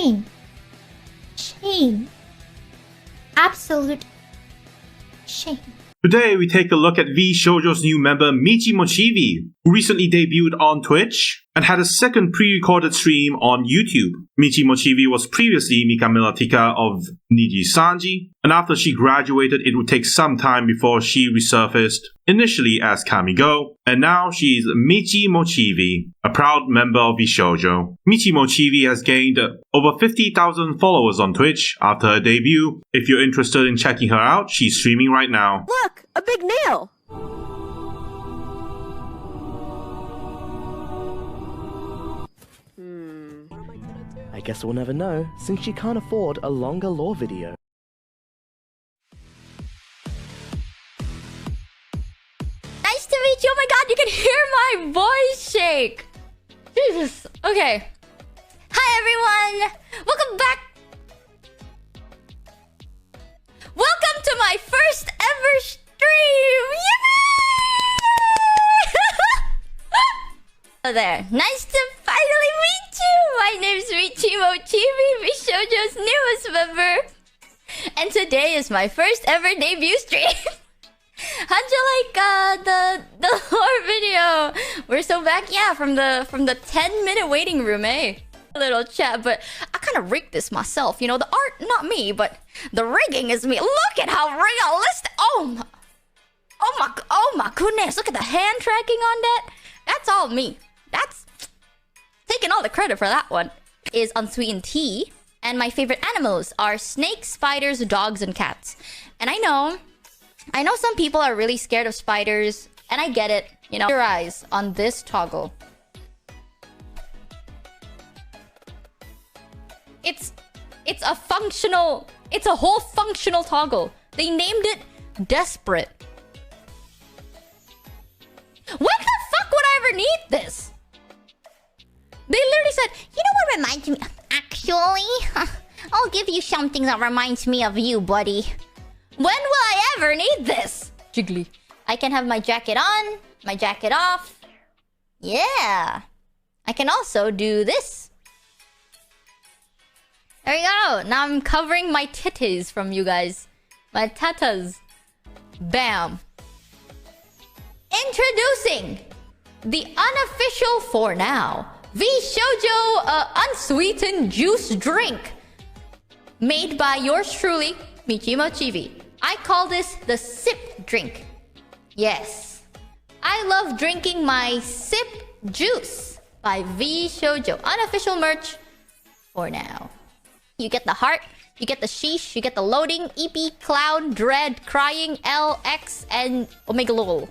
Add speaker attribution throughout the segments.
Speaker 1: Shame. Shame. Absolute shame.
Speaker 2: Today, we take a look at Vshojo's new member Michi Mochievee, who recently debuted on Twitch and had a second pre-recorded stream on YouTube. Michi Mochievee was previously Mika Milatika of Niji Sanji, and after she graduated, it would take some time before she resurfaced, initially as Kamigo, and now she's Michi Mochievee, a proud member of Vshojo. Michi Mochievee has gained over 50,000 followers on Twitch after her debut. If you're interested in checking her out, she's streaming right now.
Speaker 3: Look, a big nail! I guess we'll never know, since she can't afford a longer lore video.
Speaker 4: Nice to meet you! Oh my god, you can hear my voice shake! Jesus. Okay. Hi everyone! Welcome back! Welcome to my first ever stream! Hello there. Nice to finally meet you! My name's Michi Mochievee, Vshojo's newest member. And today is my first ever debut stream. How'd you like the lore video? We're so back, yeah, from the 10-minute waiting room, eh? A little chat, but I kind of rigged this myself. You know, the art, not me, but the rigging is me. Look at how realistic! Oh my goodness! Look at the hand tracking on that. That's all me. That's taking all the credit for that one. Is unsweetened tea, and my favorite animals are snakes, spiders, dogs, and cats. And I know some people are really scared of spiders, and I get it. You know, your eyes on this toggle. It's a whole functional toggle. They named it Desperate. When the fuck would I ever need this? They literally said, you know what reminds me? Actually, I'll give you something that reminds me of you, buddy. When will I ever need this? Jiggly. I can have my jacket on, my jacket off. Yeah. I can also do this. There we go. Now I'm covering my titties from you guys. My tatas. Bam. Introducing the unofficial, for now, Vshojo unsweetened juice drink. Made by yours truly, Michi Mochievee. I call this the sip drink. Yes. I love drinking my sip juice by Vshojo. Unofficial merch for now. You get the heart, you get the sheesh, you get the loading, EP, clown, dread, crying, L, X, and Omega lol.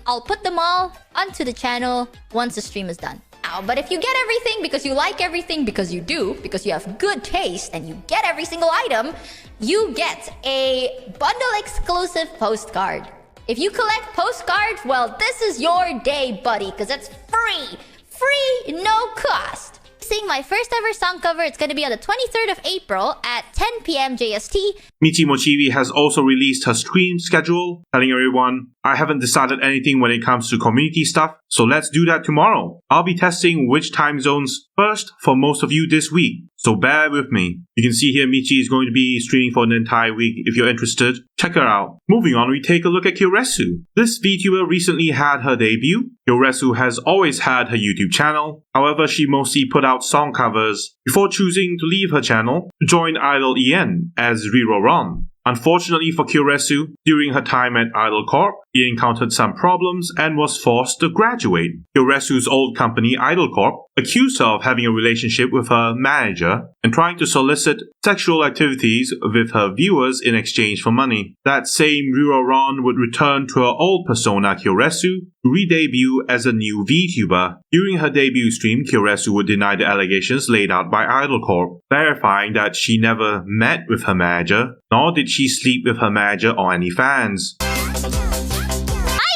Speaker 4: I'll put them all onto the channel once the stream is done. But if you get everything because you like everything, because you do, because you have good taste, and you get every single item, you get a bundle exclusive postcard. If you collect postcards, well, this is your day, buddy, because it's free. Free, no cost. My first ever song cover. It's going to be on the 23rd of April at 10 p.m. JST.
Speaker 2: Michi Mochievee has also released her stream schedule, telling everyone, I haven't decided anything when it comes to community stuff, so let's do that tomorrow. I'll be testing which time zones first for most of you this week, so bear with me. You can see here Michi is going to be streaming for an entire week. If you're interested, check her out. Moving on, we take a look at Kyoresu. This VTuber recently had her debut. Kyoresu has always had her YouTube channel. However, she mostly put out song covers before choosing to leave her channel to join Idol EN as Riro Ron. Unfortunately for Kyoresu, during her time at Idol Corp, he encountered some problems and was forced to graduate. Kyoresu's old company, Idol Corp, accused her of having a relationship with her manager and trying to solicit sexual activities with her viewers in exchange for money. That same Riro Ron would return to her old persona, Kyoresu, to re-debut as a new VTuber. During her debut stream, Kyoresu would deny the allegations laid out by Idol Corp, verifying that she never met with her manager, nor did she sleep with her manager or any fans.
Speaker 4: I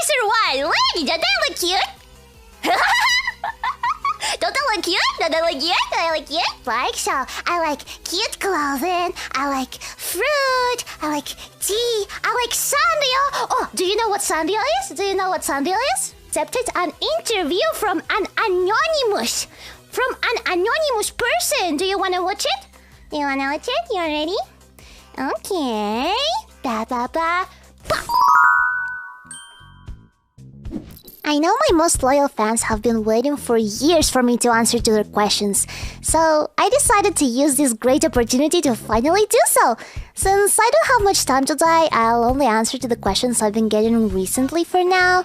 Speaker 4: survived! Lady, don't I look cute? Don't I look cute? Don't I look cute? Don't I look cute? Like so, I like cute clothing, I like fruit, I like tea, I like sandia. Oh, do you know what sandia is? Do you know what sandia is? Accepted an interview from an anonymous
Speaker 5: from an anonymous person. Do you want to watch it? You want to watch it? You ready? Okay. Ba ba ba. I know my most loyal fans have been waiting for years for me to answer to their questions, so I decided to use this great opportunity to finally do so. Since I don't have much time today, I'll only answer to the questions I've been getting recently for now.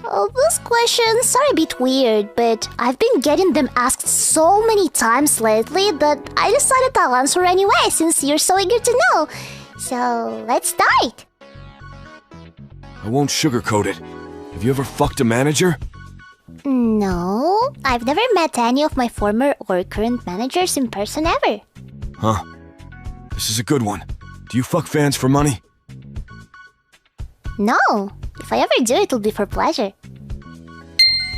Speaker 5: Those questions are a bit weird, but I've been getting them asked so many times lately that I decided I'll answer anyway since you're so eager to know. So let's start!
Speaker 6: I won't sugarcoat it. Have you ever fucked a manager?
Speaker 5: No, I've never met any of my former or current managers in person ever.
Speaker 6: Huh. This is a good one. Do you fuck fans for money?
Speaker 5: No, if I ever do, it'll be for pleasure.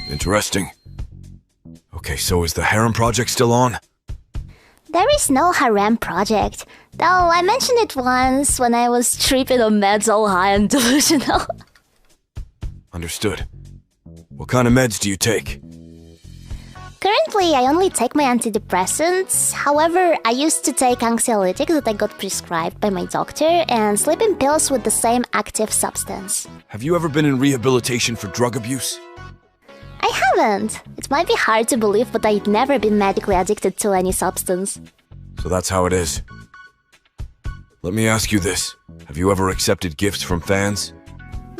Speaker 6: Interesting. Okay, so is the harem project still on?
Speaker 5: There is no harem project, though I mentioned it once when I was tripping on meds all high and delusional.
Speaker 6: Understood. What kind of meds do you take?
Speaker 5: Currently, I only take my antidepressants. However, I used to take anxiolytics that I got prescribed by my doctor and sleeping pills with the same active substance.
Speaker 6: Have you ever been in rehabilitation for drug abuse?
Speaker 5: I haven't. It might be hard to believe, but I'd never been medically addicted to any substance.
Speaker 6: So that's how it is. Let me ask you this. Have you ever accepted gifts from fans?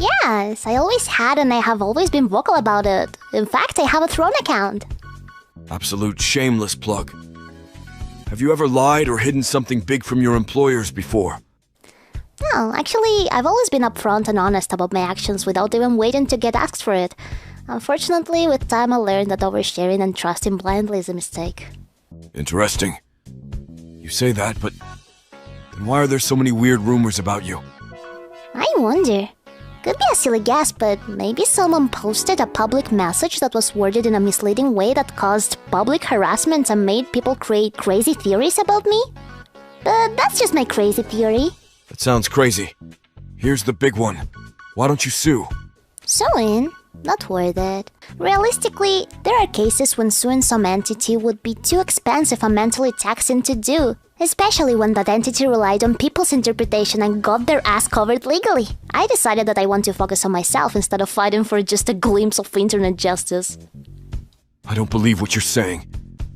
Speaker 5: Yes, I always had and I have always been vocal about it. In fact, I have a Throne account.
Speaker 6: Absolute shameless plug. Have you ever lied or hidden something big from your employers before?
Speaker 5: No, actually, I've always been upfront and honest about my actions without even waiting to get asked for it. Unfortunately, with time I learned that oversharing and trusting blindly is a mistake.
Speaker 6: Interesting. You say that, but then why are there so many weird rumors about you?
Speaker 5: I wonder. Could be a silly guess, but maybe someone posted a public message that was worded in a misleading way that caused public harassment and made people create crazy theories about me? But that's just my crazy theory.
Speaker 6: That sounds crazy. Here's the big one. Why don't you sue?
Speaker 5: Suing? Not worth it. Realistically, there are cases when suing some entity would be too expensive and mentally taxing to do, especially when that entity relied on people's interpretation and got their ass covered legally. I decided that I want to focus on myself instead of fighting for just a glimpse of internet justice.
Speaker 6: I don't believe what you're saying.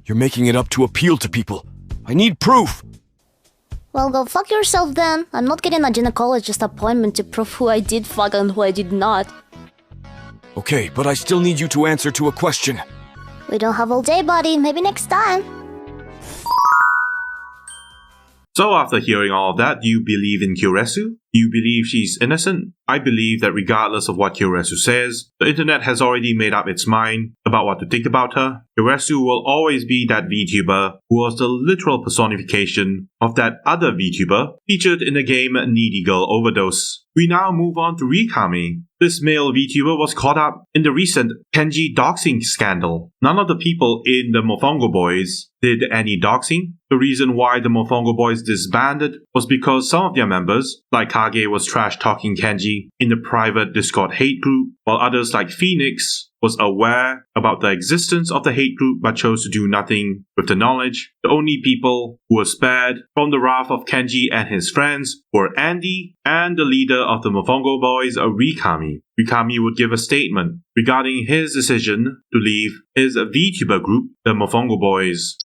Speaker 6: You're making it up to appeal to people. I need proof!
Speaker 5: Well, go fuck yourself then. I'm not getting a gynecologist appointment to prove who I did fuck and who I did not.
Speaker 6: Okay, but I still need you to answer to a question.
Speaker 5: We don't have all day, buddy. Maybe next time.
Speaker 2: So after hearing all of that, do you believe in Kyoresu? Do you believe she's innocent? I believe that regardless of what Kyoresu says, the internet has already made up its mind about what to think about her. Kyoresu will always be that VTuber who was the literal personification of that other VTuber featured in the game Needy Girl Overdose. We now move on to Riikami. This male VTuber was caught up in the recent Kenji doxing scandal. None of the people in the Mofongo Boys did any doxing. The reason why the Mofongo Boys disbanded was because some of their members, like Kage, was trash-talking Kenji in the private Discord hate group, while others like Phoenix was aware about the existence of the hate group but chose to do nothing with the knowledge. The only people who were spared from the wrath of Kenji and his friends were Andy and the leader of the Mofongo Boys, Riikami. Riikami would give a statement regarding his decision to leave his VTuber group, the Mofongo Boys.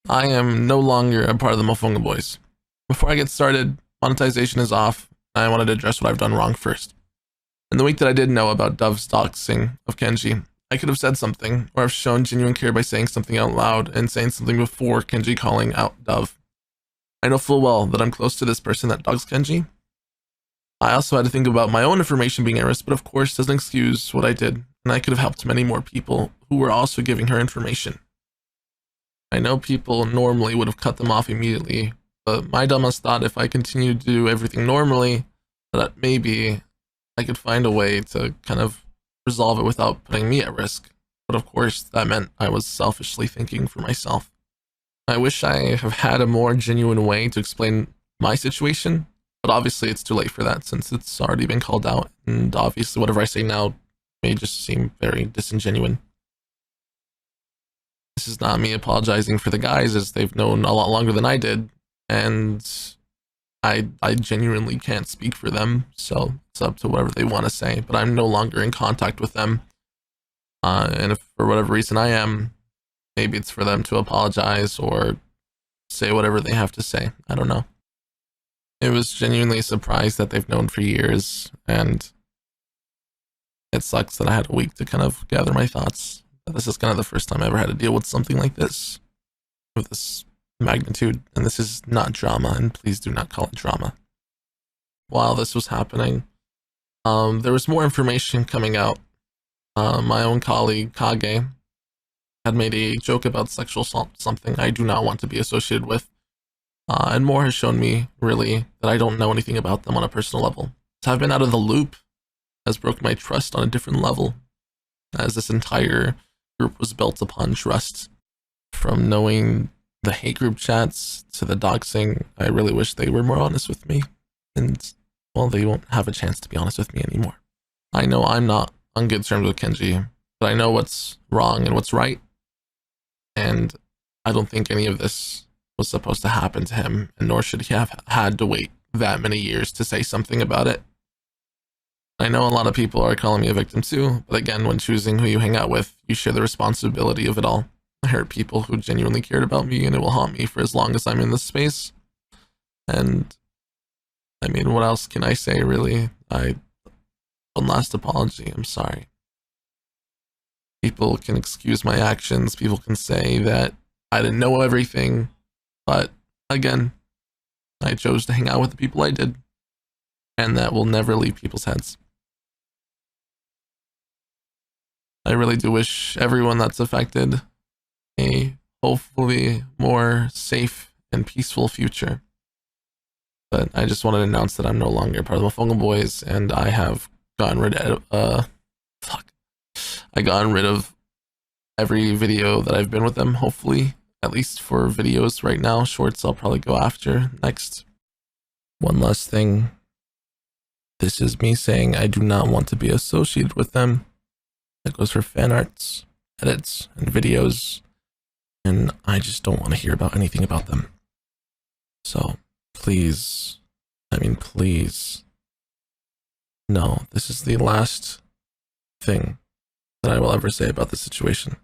Speaker 7: I am no longer a part of the Mofongo Boys. Before I get started, monetization is off, and I wanted to address what I've done wrong first. In the week that I did know about Dove's doxing of Kenji, I could have said something, or have shown genuine care by saying something out loud and saying something before Kenji calling out Dove. I know full well that I'm close to this person that dogs Kenji. I also had to think about my own information being at risk, but of course doesn't excuse what I did, and I could have helped many more people who were also giving her information. I know people normally would have cut them off immediately, but my dumbass thought if I continued to do everything normally, that maybe I could find a way to kind of resolve it without putting me at risk. But of course, that meant I was selfishly thinking for myself. I wish I have had a more genuine way to explain my situation, but obviously it's too late for that since it's already been called out, and obviously whatever I say now may just seem very disingenuine. this is not me apologizing for the guys, as they've known a lot longer than I did, and I genuinely can't speak for them, so it's up to whatever they want to say. But I'm no longer in contact with them, and if for whatever reason I am, maybe it's for them to apologize or say whatever they have to say. I don't know. It was genuinely a surprise that they've known for years, and it sucks that I had a week to kind of gather my thoughts. This is kind of the first time I ever had to deal with something like this, with this magnitude, and this is not drama, and please do not call it drama. While this was happening, there was more information coming out. My own colleague, Kage, had made a joke about sexual assault, something I do not want to be associated with. And more has shown me, really, that I don't know anything about them on a personal level. To have been out of the loop has broken my trust on a different level, as this entire group was built upon trust. From knowing the hate group chats to the doxing, I really wish they were more honest with me. And, well, they won't have a chance to be honest with me anymore. I know I'm not on good terms with Kenji, but I know what's wrong and what's right. And I don't think any of this was supposed to happen to him, and nor should he have had to wait that many years to say something about it. I know a lot of people are calling me a victim too, but again, when choosing who you hang out with, you share the responsibility of it all. I hurt people who genuinely cared about me, and it will haunt me for as long as I'm in this space. And I mean, what else can I say, really? One last apology, I'm sorry. People can excuse my actions, people can say that I didn't know everything, but again, I chose to hang out with the people I did, and that will never leave people's heads. I really do wish everyone that's affected a hopefully more safe and peaceful future. But I just wanted to announce that I'm no longer part of the Mofongo Boys, and I have gotten rid of I gotten rid of every video that I've been with them, hopefully. At least for videos right now. Shorts I'll probably go after next. One last thing. This is me saying I do not want to be associated with them. That goes for fan arts, edits, and videos. And I just don't want to hear about anything about them. So, please, please. No, this is the last thing that I will ever say about this situation.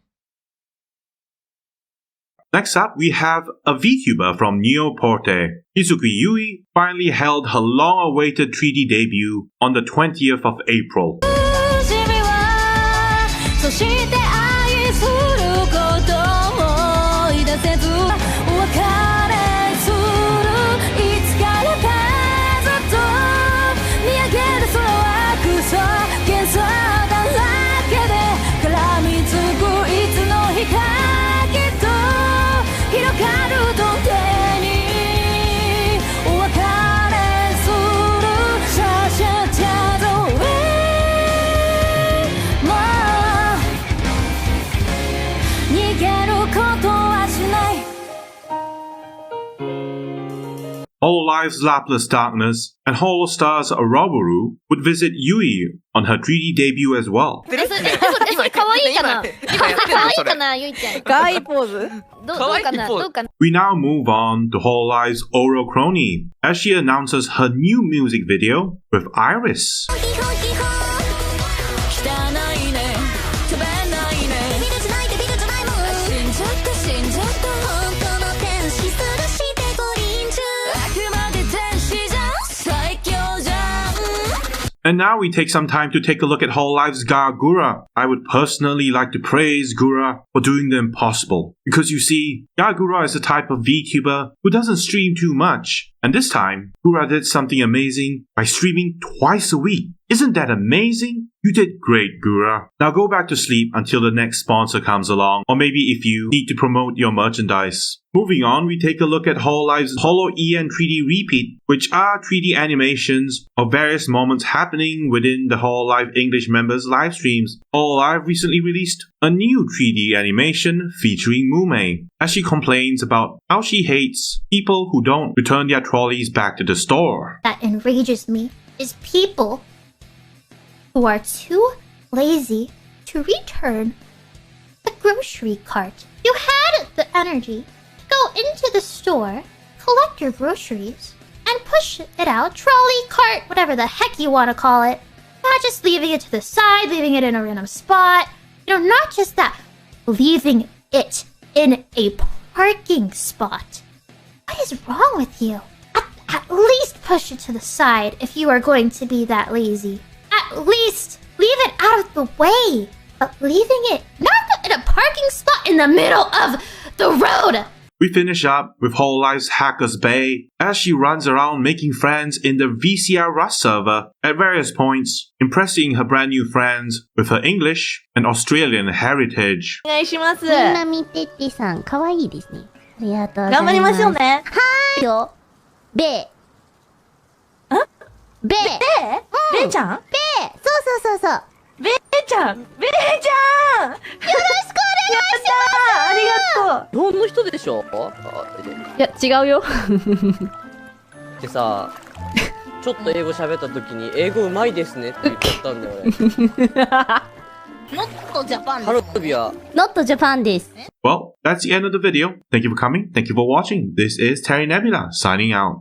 Speaker 2: Next up, we have a VTuber from Neo Porte. Hizuki Yui finally held her long-awaited 3D debut on the 20th of April. Hololive's Lapless Darkness and Holostar's Aroboru would visit Yui on her 3D debut as well.
Speaker 1: 可愛いかな可愛いかなゆいちゃん
Speaker 8: 可愛いポーズ
Speaker 1: どうかなどうかな
Speaker 2: We now move on to Hololive's Oro Kronii as she announces her new music video with Irys. And now we take some time to take a look at Hololive's Gura. I would personally like to praise Gura for doing the impossible. Because you see, Gura is the type of VTuber who doesn't stream too much. And this time, Gura did something amazing by streaming twice a week. Isn't that amazing? You did great, Gura. Now go back to sleep until the next sponsor comes along, or maybe if you need to promote your merchandise. Moving on, we take a look at Hololive's Holo EN 3D Repeat, which are 3D animations of various moments happening within the Hololive English members' live streams. Hololive recently released a new 3D animation featuring Mumei, as she complains about how she hates people who don't return their trolleys back to the store.
Speaker 1: That enrages me is people who are too lazy to return the grocery cart.
Speaker 8: You had the energy to go into the store, collect your groceries, and push it out, trolley, cart, whatever the heck you want to call it. Not just leaving it to the side, leaving it in a random spot. You know, not just that, leaving it in a parking spot. What is wrong with you? At least push it to the side if you are going to be that lazy. At least leave it out of the way. But leaving it not in a parking spot in the middle of the road.
Speaker 2: We finish up with Hololive's Hacker's Bay as she runs around making friends in the VCR Rust server at various points, impressing her brand new friends with her English and Australian heritage.
Speaker 1: お願いします。
Speaker 5: みんな見てってさん、かわいいですね。ありがとうございます。
Speaker 1: 頑張りましょうね。
Speaker 5: はーいよ。ベー。ベー。
Speaker 1: ベイちゃん？
Speaker 5: ベー。そうそうそうそう。
Speaker 1: ベイちゃん！ベイちゃん！よろしくお願いします。ありがとう。
Speaker 9: 日本の人でしょ？
Speaker 1: いや違うよ。
Speaker 9: でさ、ちょっと英語喋った時に英語うまいですねって言っちゃったんだよ俺。
Speaker 1: Not Japan
Speaker 9: ハロビは
Speaker 1: Not Japan です。
Speaker 2: Well, that's the end of the video. Thank you for coming. Thank you for watching. This is Terry Nebula signing out.